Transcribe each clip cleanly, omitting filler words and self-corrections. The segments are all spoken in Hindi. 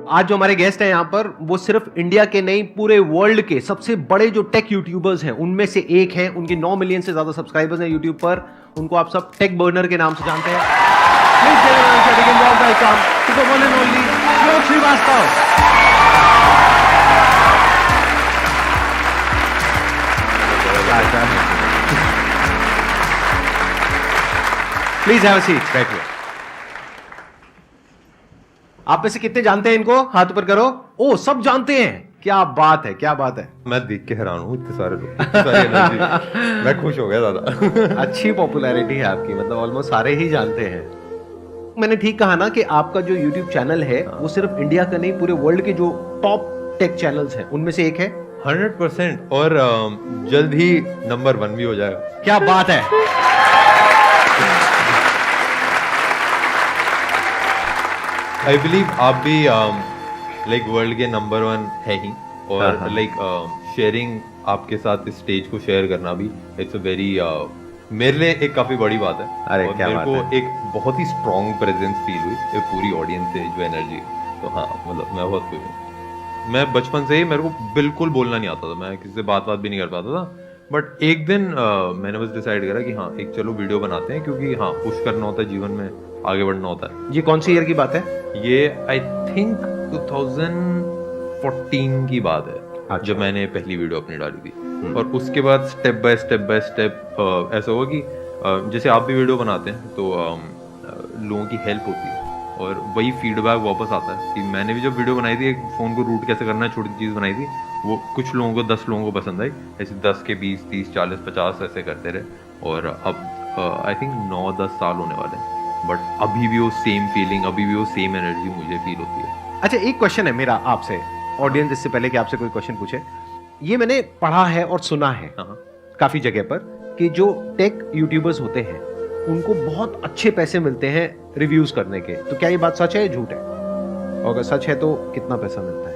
आज जो हमारे गेस्ट हैं यहाँ पर वो सिर्फ इंडिया के नहीं पूरे वर्ल्ड के सबसे बड़े जो टेक यूट्यूबर्स हैं उनमें से एक हैं। उनके 9 मिलियन से ज्यादा सब्सक्राइबर्स हैं यूट्यूब पर। उनको आप सब टेक बर्नर के नाम से जानते हैं। Please give a big warm welcome to the one and only Shloक Srivastava. Please have a seat right here. आप में से कितने जानते हैं इनको? हाथ ऊपर करो। ओ, सब जानते हैं। क्या बात है, क्या बात है। मैं देख के हैरान हूँ, इतने सारे लोग, इतनी सारी एनर्जी। मैं खुश हो गया ज्यादा। अच्छी पॉपुलैरिटी है आपकी, मतलब ऑलमोस्ट सारे ही जानते हैं। मैंने ठीक कहा ना कि आपका जो YouTube चैनल है वो सिर्फ इंडिया का नहीं पूरे वर्ल्ड के जो टॉप टेक चैनल्स हैं उनमें से एक है। 100% और जल्द ही नंबर 1 भी हो जाएगा। क्या बात है। आई बिलीव आप भी लाइक वर्ल्ड के नंबर 1 है ही, और लाइक शेयरिंग आपके साथ इस स्टेज को शेयर करना भी इट्स अ वेरी मेरे लिए एक काफी बड़ी बात है। अरे और क्या मेरे बात को है। एक बहुत ही स्ट्रॉन्ग प्रेजेंस फील हुई ये पूरी ऑडियंस से, जो एनर्जी। तो हाँ, मतलब मैं बहुत खुश हूँ। मैं बचपन से ही मेरे को बिल्कुल बोलना नहीं आता था, मैं किसी से बात भी नहीं कर पाता था। बट एक दिन मैंने बस डिसाइड करा कि हाँ, एक चलो वीडियो बनाते हैं, क्योंकि हाँ पुश करना होता है जीवन में, आगे बढ़ना होता है। ये कौन सी ईयर की बात है? ये आई थिंक 2014 की बात है। अच्छा। जब मैंने पहली वीडियो अपनी डाली थी। और उसके बाद स्टेप बाय स्टेप ऐसा हुआ कि जैसे आप भी वीडियो बनाते हैं तो लोगों की हेल्प होती है और वही फीडबैक वापस आता है कि मैंने भी जब वीडियो बनाई थी, एक फ़ोन को रूट कैसे करना है, छोटी चीज़ बनाई थी, वो कुछ लोगों को 10 लोगों को पसंद आई। ऐसे 10 के 20 30 40 50 ऐसे करते रहे और अब आई थिंक 9-10 साल होने वाले हैं। बट अभी भी वो सेम फीलिंग, अभी भी वो सेम एनर्जी मुझे फील होती है। अच्छा, एक क्वेश्चन है मेरा आपसे, ऑडियंस, इससे पहले कि आपसे कोई क्वेश्चन पूछे। ये मैंने पढ़ा है और सुना है काफी जगह पर कि जो टेक यूट्यूबर्स होते हैं उनको बहुत अच्छे पैसे मिलते हैं रिव्यूज करने के। तो क्या ये बात सच है या झूठ है? और अगर सच है तो कितना पैसा मिलता है?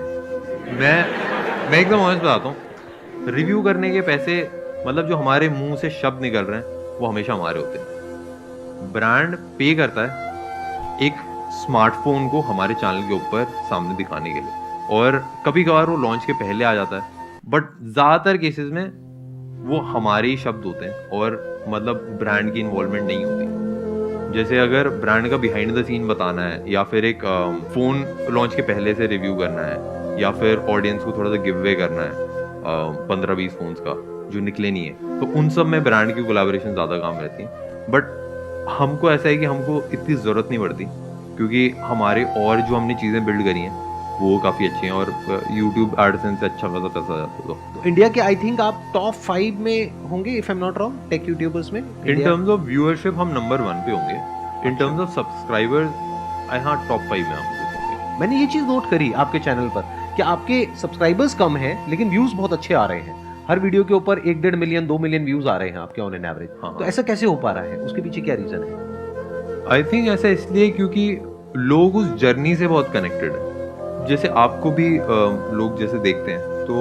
मैं एकदम ऑनेस्ट बताता हूँ, रिव्यू करने के पैसे मतलब जो हमारे मुंह से शब्द निकल रहे हैं वो हमेशा हमारे होते हैं। ब्रांड पे करता है एक स्मार्टफोन को हमारे चैनल के ऊपर सामने दिखाने के लिए, और कभी कभार वो लॉन्च के पहले आ जाता है, बट ज्यादातर केसेस में वो हमारे ही शब्द होते हैं और मतलब ब्रांड की इन्वॉल्वमेंट नहीं होती। जैसे अगर ब्रांड का बिहाइंड द सीन बताना है, या फिर एक फोन लॉन्च के पहले से रिव्यू करना है, या फिर ऑडियंस को थोड़ा सा गिव अवे करना है 15-20 फोन्स का जो निकले नहीं है, तो उन सब में ब्रांड की कोलैबोरेशन ज्यादा काम रहती है। बट हमको ऐसा है कि हमको इतनी जरूरत नहीं पड़ती, क्योंकि हमारे और जो हमने चीजें बिल्ड करी हैं वो काफी अच्छी हैं और YouTube एडसेंस से अच्छा खासा पैसा जाता है। तो इंडिया के आई थिंक आप टॉप 5 में होंगे if I am not wrong tech YouTubers में। इन टर्म्स ऑफ व्यूअरशिप हम नंबर 1 पे होंगे। इन टर्म्स ऑफ सब्सक्राइबर्स हाँ टॉप 5 में हम होंगे। मैंने ये चीज नोट करी आपके चैनल पर कि आपके सब्सक्राइबर्स कम हैं लेकिन व्यूज बहुत अच्छे आ रहे हैं। हर वीडियो के ऊपर 1-1.5 मिलियन 2 मिलियन व्यूज आ रहे हैं आपके ऑन एन एवरेज। तो ऐसा कैसे हो पा रहा है? उसके पीछे क्या रीजन है? आई थिंक ऐसा इसलिए क्योंकि लोग उस जर्नी से बहुत कनेक्टेड है। जैसे आपको भी लोग जैसे देखते हैं तो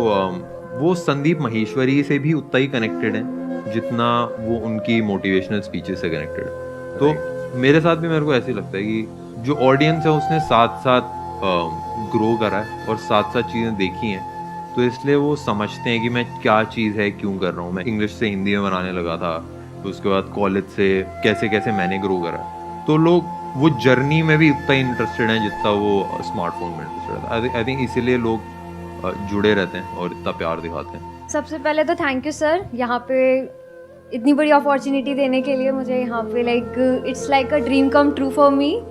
वो संदीप माहेश्वरी से भी उतना ही कनेक्टेड है जितना वो उनकी मोटिवेशनल स्पीचेस से कनेक्टेड है। तो मेरे साथ भी मेरे को ऐसे लगता है कि जो ऑडियंस है उसने साथ साथ ग्रो करा है और साथ साथ चीज़ें देखी हैं, तो इसलिए वो समझते हैं कि मैं क्या चीज़ है, क्यों कर रहा हूँ। मैं इंग्लिश से हिंदी में बनाने लगा था, तो उसके बाद कॉलेज से कैसे कैसे मैंने ग्रो करा, तो लोग वो जर्नी में भी उतना इंटरेस्टेड हैं जितना वो स्मार्टफोन में इंटरेस्टेड है। आई थिंक इसीलिए लोग जुड़े रहते हैं और इतना प्यार दिखाते हैं। सबसे पहले तो थैंक यू सर, यहाँ पे इतनी बड़ी अपॉर्चुनिटी देने के लिए मुझे। यहाँ पे like it's like a dream come true for me.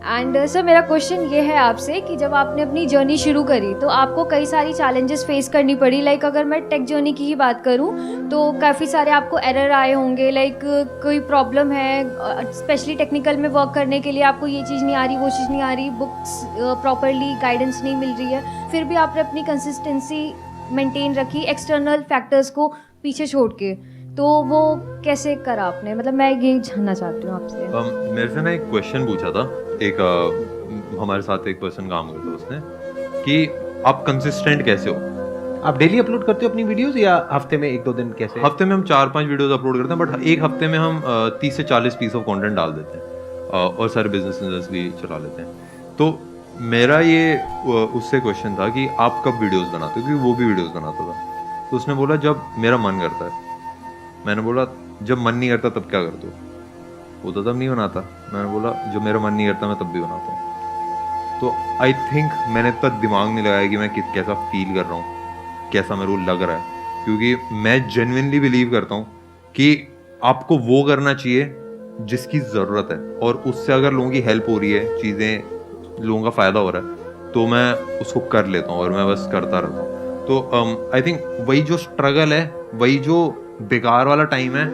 And sir मेरा क्वेश्चन ये है आपसे कि जब आपने अपनी जर्नी शुरू करी तो आपको कई सारी चैलेंजेस फेस करनी पड़ी। लाइक अगर मैं टेक जर्नी की ही बात करूं तो काफ़ी सारे आपको एरर आए होंगे, लाइक कोई प्रॉब्लम है स्पेशली टेक्निकल में वर्क करने के लिए, आपको ये चीज़ नहीं आ रही, वो चीज़ नहीं आ रही, बुक्स प्रॉपरली गाइडेंस नहीं मिल रही है, फिर भी आपने अपनी कंसिस्टेंसी मेंटेन रखी एक्सटर्नल फैक्टर्स को पीछे छोड़ के। तो वो कैसे करा आपने? मतलब मैं ये जानना चाहती हूँ आपसे। मेरे से ना एक क्वेश्चन पूछा था एक हमारे साथ एक पर्सन काम करता है, उसने कि आप कंसिस्टेंट कैसे हो? आप डेली अपलोड करते हो अपनी वीडियोस या हफ्ते में 1-2 दिन? कैसे? हफ्ते में हम 4-5 वीडियोस अपलोड करते हैं, बट एक हफ्ते में हम 30 से 40 पीस ऑफ कंटेंट डाल देते हैं और सारे बिजनेस भी चला लेते हैं। तो मेरा ये उससे क्वेश्चन था कि आप कब वीडियोस बनाते हो, क्योंकि वो भी वीडियोस बनाता था। तो उसने बोला जब मेरा मन करता है। मैंने बोला जब मन नहीं करता तब क्या करते हो? वो तो तब नहीं बनाता। मैंने बोला जो मेरा मन नहीं करता मैं तब भी बनाता हूँ। तो आई थिंक मैंने इतना दिमाग नहीं लगाया कि मैं कैसा फील कर रहा हूँ, कैसा मेरे को लग रहा है, क्योंकि मैं जेन्युइनली बिलीव करता हूँ कि आपको वो करना चाहिए जिसकी ज़रूरत है, और उससे अगर लोगों की हेल्प हो रही है, चीज़ें लोगों का फ़ायदा हो रहा है, तो मैं उसको कर लेता हूँ और मैं बस करता रहता हूँ। तो आई थिंक वही जो स्ट्रगल है, वही जो बेकार वाला टाइम है,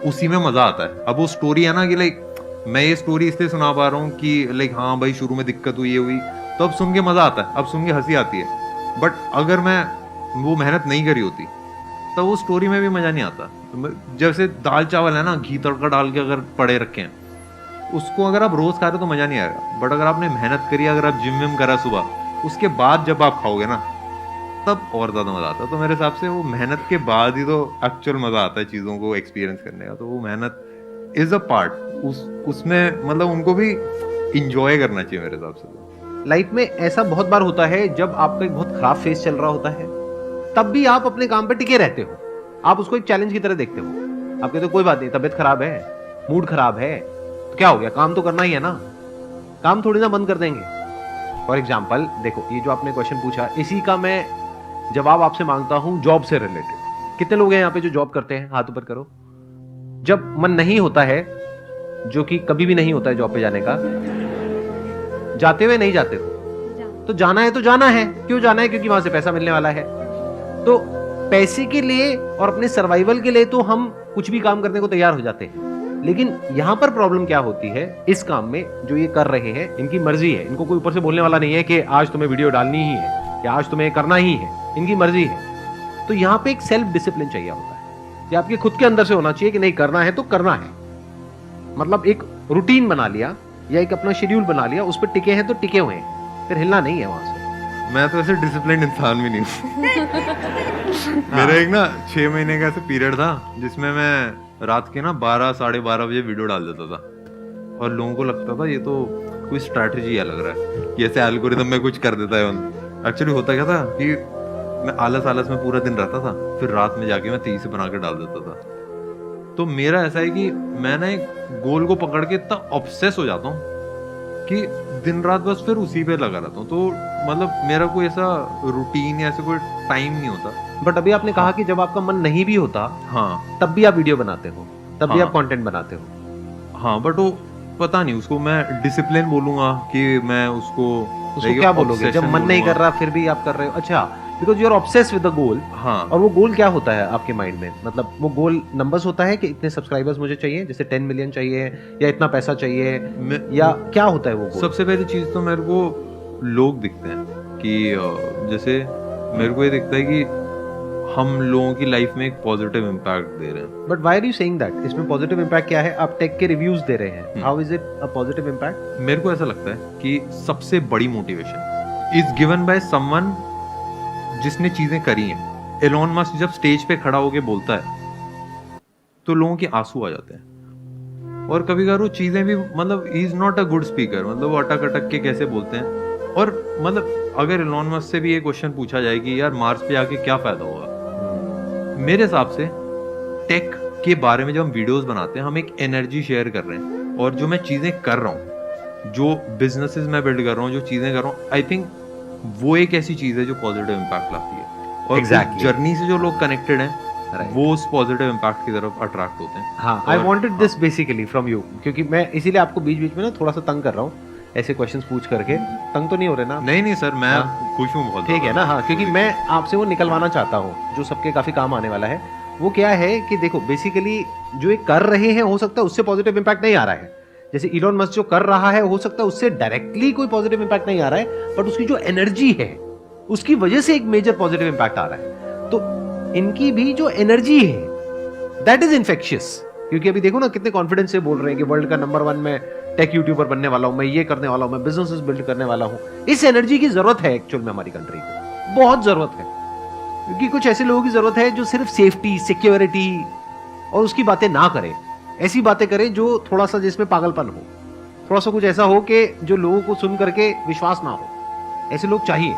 उसी में मज़ा आता है। अब वो स्टोरी है ना कि लाइक मैं ये स्टोरी इसलिए सुना पा रहा हूँ कि लाइक हाँ भाई शुरू में दिक्कत हुई, ये हुई, तो अब सुन के मज़ा आता है, अब सुन के हंसी आती है। बट अगर मैं वो मेहनत नहीं करी होती तो वो स्टोरी में भी मज़ा नहीं आता। जैसे दाल चावल है ना, घी तड़का डाल के अगर पड़े रखे हैं, उसको अगर आप रोज़ खा रहे हो तो मज़ा नहीं आएगा। बट अगर आपने मेहनत करी, अगर आप जिम विम करा सुबह, उसके बाद जब आप खाओगे ना, तब और ज़्यादा मज़ा आता है। तो मेरे हिसाब से वो मेहनत के बाद ही तो एक्चुअल मज़ा आता है चीज़ों को एक्सपीरियंस करने का। तो वो मेहनत इज़ अ पार्ट, उसमें मतलब उनको भी इंजॉय करना चाहिए मेरे हिसाब से। लाइफ में ऐसा बहुत बार होता है जब आपका एक बहुत खराब फेस चल रहा होता है, तब भी आप अपने काम पे टिके रहते हो। आप उसको एक चैलेंज की तरह देखते हो। आप कहते हो कोई बात नहीं, तबीयत खराब है, मूड खराब है, तो क्या हो गया, काम तो करना ही है ना, काम थोड़ी ना बंद कर देंगे। फॉर एग्जाम्पल देखो, ये जो आपने क्वेश्चन पूछा, इसी का मैं जवाब आपसे मांगता हूं जॉब से रिलेटेड। कितने लोग हैं यहाँ पे जो जॉब करते हैं? हाथ ऊपर करो। जब मन नहीं होता है, जो कि कभी भी नहीं होता है जॉब पे जाने का, जाते हुए नहीं जाते हो? तो जाना है तो जाना है। क्यों जाना है? क्योंकि वहां से पैसा मिलने वाला है। तो पैसे के लिए और अपने सर्वाइवल के लिए तो हम कुछ भी काम करने को तैयार हो जाते हैं। लेकिन यहां पर प्रॉब्लम क्या होती है इस काम में, जो ये कर रहे हैं, इनकी मर्जी है, इनको कोई ऊपर से बोलने वाला नहीं है कि आज तुम्हें वीडियो डालनी ही है या आज तुम्हें करना ही है, इनकी मर्जी है। तो यहां पे एक सेल्फ डिसिप्लिन चाहिए होता है, ये आपके खुद के अंदर से होना चाहिए कि नहीं, करना है तो करना है। मतलब एक रूटीन बना लिया या एक अपना शेड्यूल बना लिया, उस पर टिके हैं तो टिके हुए हैं, फिर हिलना नहीं है वहां से। मैं तो ऐसे डिसिप्लिन इंसान भी नहीं हूँ। मेरा एक ना 6 महीने का ऐसे पीरियड था जिसमें मैं रात के ना 12 साढ़े 12 बजे वीडियो डाल देता था, और लोगों को लगता था ये तो कोई स्ट्रैटेजी है लग रहा है, कि ऐसे एल्गोरिदम में कुछ कर देता है। एक्चुअली होता क्या था कि मैं आलस में पूरा दिन रहता था, फिर रात में जाके मैं 30 से बना के डाल देता था। तो मेरा ऐसा है कि मैं ना एक गोल को पकड़ के इतना ऑब्सेस हो जाता हूँ कि दिन रात बस फिर उसी पे लगा रहता हूँ। तो मतलब मेरा कोई ऐसा रूटीन या ऐसा कोई टाइम नहीं होता। बट अभी आपने कहा कि जब आपका मन नहीं भी होता, हाँ, तब भी आप वीडियो बनाते हो, तब भी हाँ, आप कंटेंट बनाते हो। हाँ, बट वो पता नहीं, उसको मैं डिसिप्लिन बोलूंगा कि मैं उसको क्या बोलोगे? जब मन नहीं कर रहा फिर भी आप कर रहे हो? अच्छा, because you are obsessed with the goal. हाँ। और वो गोल क्या होता है आपके माइंड में? मतलब वो गोल नंबर्स होता है कि इतने सब्सक्राइबर्स मुझे चाहिए, जैसे 10 मिलियन चाहिए या इतना पैसा चाहिए, या क्या होता है वो गोल? सबसे पहली चीज तो मेरे को लोग दिखते हैं कि जैसे मेरे को ये दिखता है कि हम लोगों की लाइफ में एक पॉजिटिव इम्पैक्ट दे रहे हैं। But why are you saying that? इसमें पॉजिटिव इम्पैक्ट क्या है? आप टेक के रिव्यूज दे रहे हैं, how is it a positive impact? मेरे को ऐसा लगता है कि सबसे बड़ी motivation is given by someone जिसने चीजें करी हैं। एलोन मस्क जब स्टेज पे खड़ा होके बोलता है तो लोगों के आंसू आ जाते हैं, और कभी कभी वो चीजें भी, मतलब he is not a good speaker, मतलब वो अटक अटक के कैसे बोलते हैं। और मतलब अगर एलोन मस्क से भी ये क्वेश्चन पूछा जाए कि यार मार्स पे आके क्या फायदा होगा, मेरे हिसाब से टेक के बारे में जब हम वीडियोस बनाते हैं, हम एक एनर्जी शेयर कर रहे हैं। और जो मैं चीजें कर रहा हूँ, जो बिजनेसेस मैं बिल्ड कर रहा हूँ, जो चीजें कर रहा हूँ, आई थिंक वो एक ऐसी चीज है जो पॉजिटिव इम्पैक्ट लाती है। और जर्नी से जो लोग कनेक्टेड हैं, वो उस पॉजिटिव इम्पैक्ट की तरफ अट्रैक्ट होते हैं। हाँ, I wanted this basically from you, क्योंकि मैं इसीलिए आपको बीच बीच में ना थोड़ा सा तंग कर रहा हूँ ऐसे क्वेश्चंस पूछ करके। तंग तो नहीं हो रहे ना? नहीं सर, मैं खुश हूँ बहुत। ठीक है ना? हाँ, क्योंकि मैं आपसे वो निकलवाना चाहता हूँ जो सबके काफी काम आने वाला है। वो क्या है कि देखो, बेसिकली जो ये कर रहे हैं, हो सकता है उससे पॉजिटिव इम्पैक्ट नहीं आ रहा है। जैसे इलॉन मस्क जो कर रहा है, हो सकता है उससे डायरेक्टली कोई पॉजिटिव इम्पैक्ट नहीं आ रहा है, बट उसकी जो एनर्जी है उसकी वजह से एक मेजर पॉजिटिव इम्पैक्ट आ रहा है। तो इनकी भी जो एनर्जी है दैट इज इन्फेक्शियस। क्योंकि अभी देखो ना कितने कॉन्फिडेंस से बोल रहे हैं कि वर्ल्ड का नंबर 1 मैं टेक यूट्यूबर बनने वाला हूं, मैं ये करने वाला हूं, मैं बिजनेसेस बिल्ड करने वाला हूं। इस एनर्जी की जरूरत है एक्चुअल में हमारी कंट्री को, बहुत जरूरत है। क्योंकि कुछ ऐसे लोगों की जरूरत है जो सिर्फ सेफ्टी, सिक्योरिटी और उसकी बातें ना करें, ऐसी बातें करें जो थोड़ा सा जिसमें पागलपन हो। थोड़ा सा कुछ ऐसा हो कि जो लोगों को सुन करके विश्वास ना हो, ऐसे लोग चाहिए।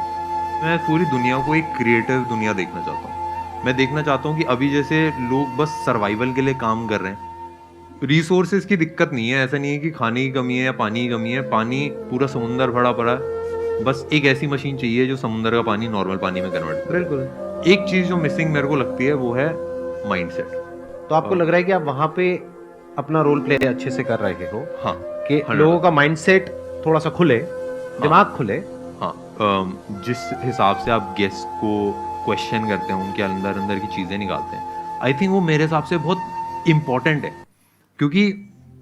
मैं पूरी दुनिया को एक क्रिएटिव दुनिया देखना चाहता हूँ। मैं देखना चाहता हूँ कि अभी जैसे लोग बस सर्वाइवल के लिए काम कर रहे हैं, रिसोर्सेज की दिक्कत नहीं है, ऐसा नहीं है कि खाने की कमी है या पानी की कमी है, पानी पूरा समुंदर भरा पड़ा है, बस एक ऐसी मशीन चाहिए जो समुंदर का पानी नॉर्मल पानी में कन्वर्ट करे। बिल्कुल। एक चीज जो मिसिंग मेरे को लगती है वो है माइंडसेट। तो आपको लग रहा है कि आप वहां पे अपना रोल प्ले अच्छे से कर रहे हो हाँ कि 100%। लोगों का माइंडसेट थोड़ा सा खुले, दिमाग खुले। हाँ जिस हिसाब से आप गेस्ट को क्वेश्चन करते हैं, उनके अंदर अंदर की चीज़ें निकालते हैं, आई थिंक वो मेरे हिसाब से बहुत इम्पॉर्टेंट है। क्योंकि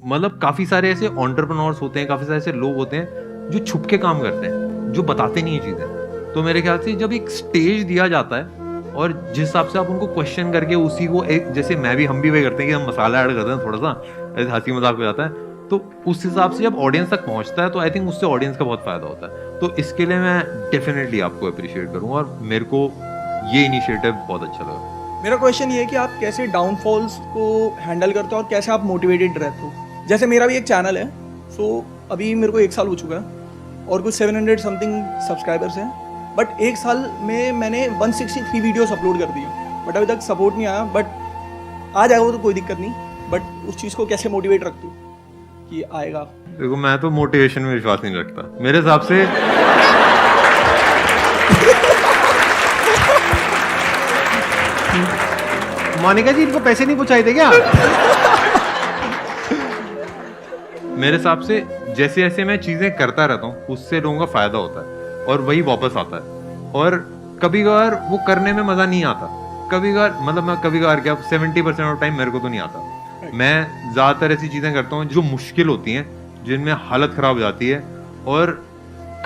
मतलब काफ़ी सारे ऐसे एंटरप्रेन्योर्स होते हैं, काफ़ी सारे ऐसे लोग होते हैं जो छुप के काम करते हैं, जो बताते नहीं है चीज़ें। तो मेरे ख्याल से जब एक स्टेज दिया जाता है और जिस हिसाब से आप उनको क्वेश्चन करके उसी को एक, जैसे हम भी वही करते हैं कि हम मसाला ऐड करते हैं, थोड़ा सा हंसी मजाक हो जाता है, तो उस हिसाब से जब ऑडियंस तक पहुंचता है तो आई थिंक उससे ऑडियंस का बहुत फायदा होता है। तो इसके लिए मैं डेफिनेटली आपको अप्रिशिएट करूंगा और मेरे को ये इनिशिएटिव बहुत अच्छा लगा। मेरा क्वेश्चन ये है कि आप कैसे डाउनफॉल्स को हैंडल करते हो और कैसे आप मोटिवेटेड रहते हो। जैसे मेरा भी एक चैनल है, सो अभी मेरे को 1 साल हो चुका है और कुछ 700 समथिंग सब्सक्राइबर्स हैं, बट 1 साल में मैंने 163 वीडियोस अपलोड कर दिए, बट अभी तक सपोर्ट नहीं आया। बट आ जाएगा वो तो कोई दिक्कत नहीं, बट उस चीज़ को कैसे मोटिवेट रखते हो कि आएगा। देखो मैं तो मोटिवेशन में विश्वास नहीं रखता। मेरे हिसाब से मोनिका जी, इनको पैसे नहीं पहुंचाए थे क्या? मेरे हिसाब से जैसे जैसे मैं चीजें करता रहता हूँ उससे लोगों का फायदा होता है और वही वापस आता है। और कभी कभार वो करने में मजा नहीं आता, कभी कभार मतलब मैं कभी कभार क्या 70% ऑफ टाइम मेरे को तो नहीं आता। मैं ज्यादातर ऐसी चीजें करता हूँ जो मुश्किल होती हैं, जिनमें हालत खराब हो जाती है। और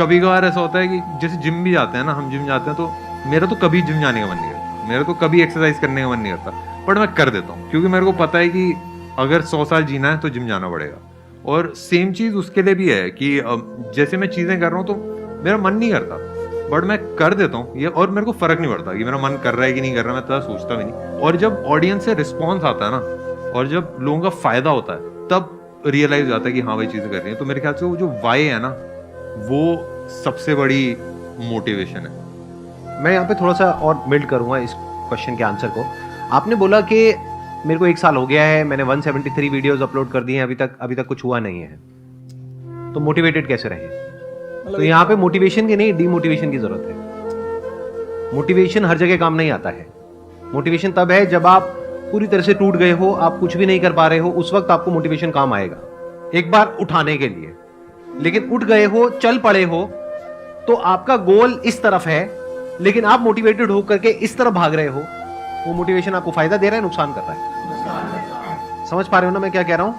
कभी कभार ऐसा होता है कि जैसे जिम भी जाते हैं ना, हम जिम जाते हैं तो मेरा तो कभी जिम जाने का मन नहीं करता, मेरा तो कभी एक्सरसाइज करने का मन नहीं करता, बट मैं कर देता हूँ क्योंकि मेरे को पता है कि अगर 100 साल जीना है तो जिम जाना पड़ेगा। और सेम चीज उसके लिए भी है कि जैसे मैं चीजें कर रहा हूँ तो मेरा मन नहीं करता, बट मैं कर देता हूँ ये, और मेरे को फर्क नहीं पड़ता कि मेरा मन कर रहा है कि नहीं कर रहा, मैं तो सोचता भी नहीं। और जब ऑडियंस से रिस्पॉन्स आता है ना और जब लोगों का फायदा होता है तब रियलाइज हो जाता है कि हाँ भाई चीजें कर रही हैं। तो मेरे ख्याल से वो जो वाई है ना, वो सबसे बड़ी मोटिवेशन है। मैं यहाँ पे थोड़ा सा और बिल्ड करूंगा इस क्वेश्चन के आंसर को। आपने बोला कि मेरे को 1 साल हो गया है, मैंने 173 वीडियोस अपलोड कर दिए हैं, अभी तक कुछ हुआ नहीं है, तो मोटिवेटेड कैसे रहे? तो यहाँ पे मोटिवेशन की नहीं, डीमोटिवेशन की जरूरत है। मोटिवेशन हर जगह काम नहीं आता है। मोटिवेशन तब है जब आप पूरी तरह से टूट गए हो, आप कुछ भी नहीं कर पा रहे हो, उस वक्त आपको मोटिवेशन काम आएगा एक बार उठाने के लिए। लेकिन उठ गए हो, चल पड़े हो, तो आपका गोल इस तरफ है, लेकिन आप मोटिवेटेड होकर के इस तरफ भाग रहे हो, वो मोटिवेशन आपको फायदा दे रहा है, नुकसान कर रहा है? समझ पा रहे हो ना मैं क्या कह रहा हूं?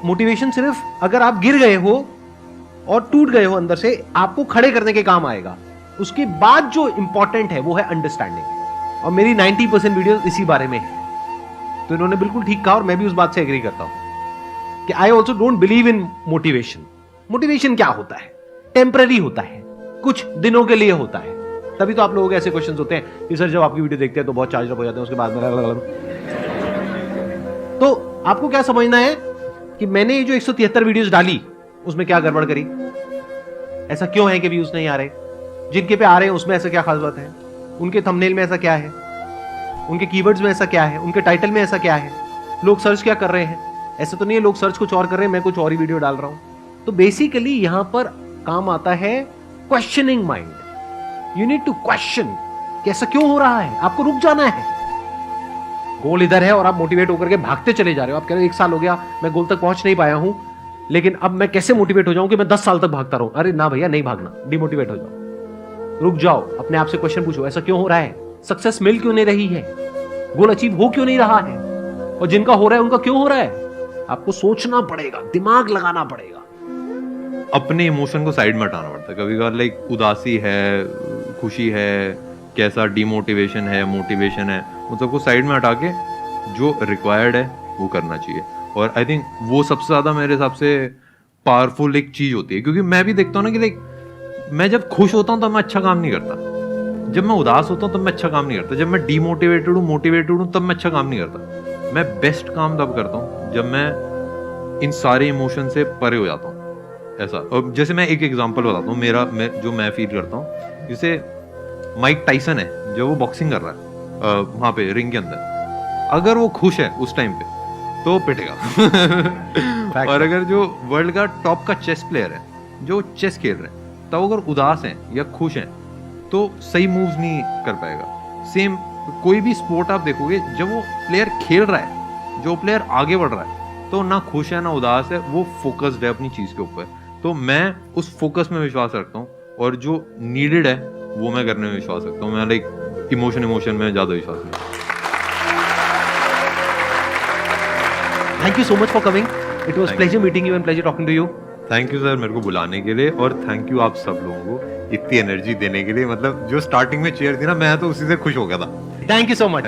मोटिवेशन सिर्फ अगर आप गिर गए हो और टूट गए हो अंदर से, आपको खड़े करने के काम आएगा। उसके बाद जो इंपॉर्टेंट है वो है अंडरस्टैंडिंग, और मेरी 90% वीडियो इसी बारे में है। तो इन्होंने बिल्कुल ठीक कहा और मैं भी उस बात से एग्री करता हूं कि I also don't believe in motivation. Motivation क्या होता है? टेम्पररी होता है, कुछ दिनों के लिए होता है। तभी तो आप लोगों के ऐसे क्वेश्चंस होते हैं कि सर जब आपकी वीडियो देखते हैं तो बहुत चार्ज अप हो जाते हैं, उसके बाद में तो आपको क्या समझना है कि मैंने ये जो 173 वीडियोस डाली उसमें क्या गड़बड़ करी? ऐसा क्यों है कि व्यूज नहीं आ रहे? जिनके पे आ रहे हैं उसमें ऐसा क्या खास बात है? उनके थंबनेल में ऐसा क्या है? उनके कीवर्ड्स में ऐसा क्या है? उनके टाइटल में ऐसा क्या है? लोग सर्च क्या कर रहे हैं? ऐसा तो नहीं है लोग सर्च कुछ और कर रहे हैं, मैं कुछ और ही वीडियो डाल रहा हूं। तो बेसिकली यहां पर काम आता है questioning mind. You need to question कि ऐसा क्यों हो रहा है। आपको रुक जाना है। गोल इधर है और आप मोटिवेट होकर के भागते चले जा रहे हो। आप कह रहे हो 1 साल हो गया, मैं गोल तक पहुंच नहीं पाया हूं, लेकिन अब मैं कैसे मोटिवेट हो जाऊं कि मैं 10 साल तक भागता रहूं? अरे ना भैया, नहीं भागना, डिमोटिवेट हो जाओ, रुक जाओ, अपने आप से क्वेश्चन पूछो, ऐसा क्यों हो रहा है? सक्सेस मिल क्यों नहीं रही है? गोल अचीव हो क्यों नहीं रहा है? और जिनका हो रहा है उनका क्यों हो रहा है? आपको सोचना पड़ेगा, दिमाग लगाना पड़ेगा। अपने इमोशन को साइड में हटाना पड़ता है। कभी कभार लाइक उदासी है, खुशी है, कैसा डिमोटिवेशन है, मोटिवेशन है, उन सबको साइड में हटा के जो रिक्वायर्ड है वो करना चाहिए। और आई थिंक वो सबसे ज्यादा मेरे हिसाब से पावरफुल एक चीज होती है। क्योंकि मैं भी देखता हूँ ना कि लाइक मैं जब खुश होता हूँ तब मैं अच्छा काम नहीं करता, जब मैं उदास होता हूँ तब मैं अच्छा काम नहीं करता, जब मैं डिमोटिवेटेड हूँ, मोटिवेटेड हूँ, तब मैं अच्छा काम नहीं करता। मैं बेस्ट काम तब करता हूँ जब मैं इन सारे इमोशन से परे हो जाता हूँ। ऐसा। और जैसे मैं एक एग्जांपल बताता हूँ जो मैं फील करता हूँ, जैसे माइक टाइसन है जो वो बॉक्सिंग कर रहा है वहाँ पे रिंग के अंदर, अगर वो खुश है उस टाइम पे तो पिटेगा और अगर जो वर्ल्ड का टॉप का चेस प्लेयर है जो चेस खेल रहे हैं तब अगर उदास हैं या खुश हैं तो सही मूव्स नहीं कर पाएगा। सेम कोई भी स्पोर्ट आप देखोगे, जब वो प्लेयर खेल रहा है, जो प्लेयर आगे बढ़ रहा है, तो ना खुश है ना उदास है, वो फोकस्ड है अपनी चीज के ऊपर। तो मैं उस फोकस में विश्वास रखता हूँ और जो नीडेड है वो मैं करने में विश्वास रखता हूँ। मैं लाइक इमोशन में ज्यादा विश्वास नहीं। Thank you so much for coming, it was pleasure meeting you and pleasure talking to you. Thank you sir मेरे को बुलाने के लिए, और थैंक यू आप सब लोगों को इतनी एनर्जी देने के लिए। मतलब जो स्टार्टिंग में चेयर थी ना, मैं तो उसी से खुश हो गया था। Thank you so much.